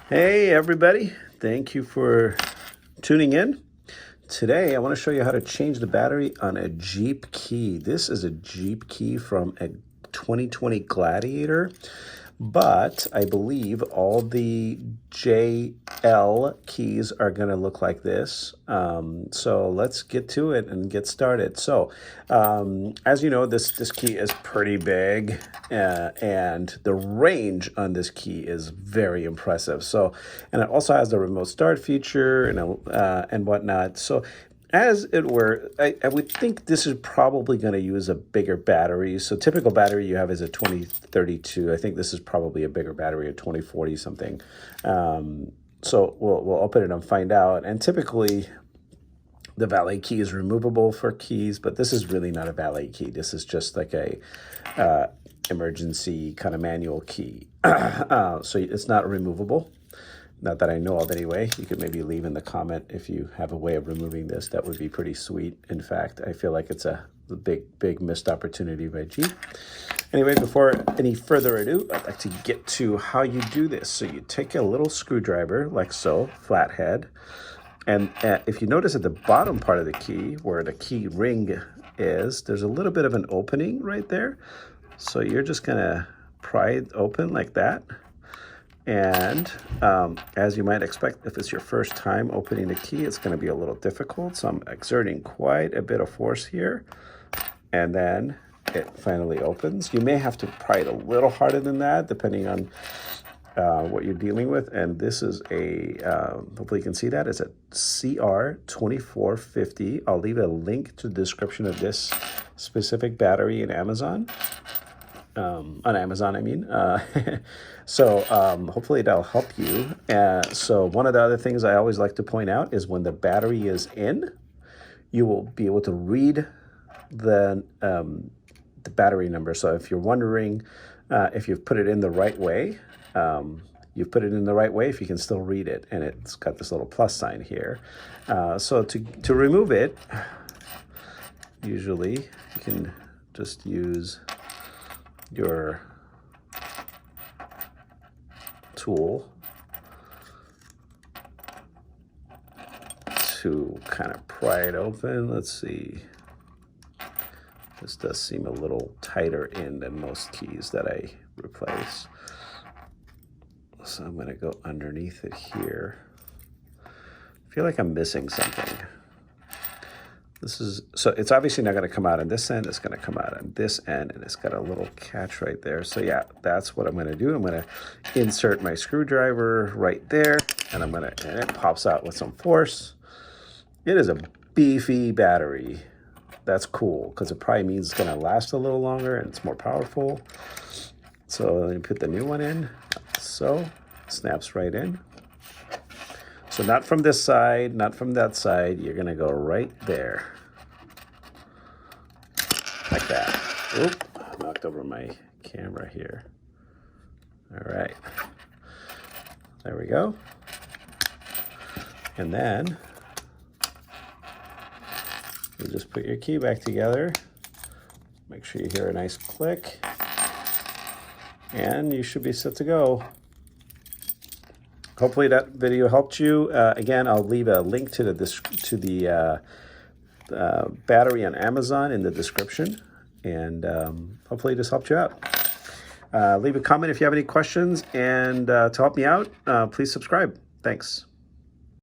Hey everybody, thank you for tuning in. Today I want to show you how to change the battery on a Jeep key. This is a Jeep key from a 2020 Gladiator, but I believe all the JL keys are going to look like this. So let's get to it and get started. So as you know, this key is pretty big, and the range on this key is very impressive. So, and it also has the remote start feature and whatnot. So as it were, I would think this is probably going to use a bigger battery. So typical battery you have is a 2032. I think this is probably a bigger battery, a 2040 something. So we'll open it and find out. And typically the valet key is removable for keys, but this is really not a valet key. This is just like a emergency kind of manual key. So it's not removable. Not that I know of anyway. You could maybe leave in the comment if you have a way of removing this. That would be pretty sweet. In fact, I feel like it's a big missed opportunity by Jeep. Anyway, before any further ado, I'd like to get to how you do this. So you take a little screwdriver like so, flathead. And if you notice at the bottom part of the key, where the key ring is, there's a little bit of an opening right there. So you're just gonna pry it open like that. And as you might expect, if it's your first time opening the key, it's going to be a little difficult. So I'm exerting quite a bit of force here. And then it finally opens. You may have to pry it a little harder than that, depending on what you're dealing with. And this is a, hopefully you can see that, it's a CR2450. I'll leave a link to the description of this specific battery in Amazon. On Amazon, I mean. So hopefully that'll help you. So one of the other things I always like to point out is when the battery is in, you will be able to read the battery number. So if you're wondering if you've put it in the right way, you've put it in the right way if you can still read it. And it's got this little plus sign here. So to remove it, usually you can just use your tool to kind of pry it open. Let's see. This does seem a little tighter in than most keys that I replace. So I'm going to go underneath it here. I feel like I'm missing something. So it's obviously not going to come out on this end. It's going to come out on this end, and it's got a little catch right there. So yeah, that's what I'm going to do. I'm going to insert my screwdriver right there, and and it pops out with some force. It is a beefy battery. That's cool, because it probably means it's going to last a little longer and it's more powerful. So let me put the new one in. So it snaps right in. So not from this side, not from that side. You're going to go right there. Like that. Oop, knocked over my camera here. All right. There we go. And then you just put your key back together. Make sure you hear a nice click. And you should be set to go. Hopefully that video helped you. Again, I'll leave a link to the battery on Amazon in the description, and hopefully this helped you out. Leave a comment if you have any questions, and to help me out, please subscribe. Thanks.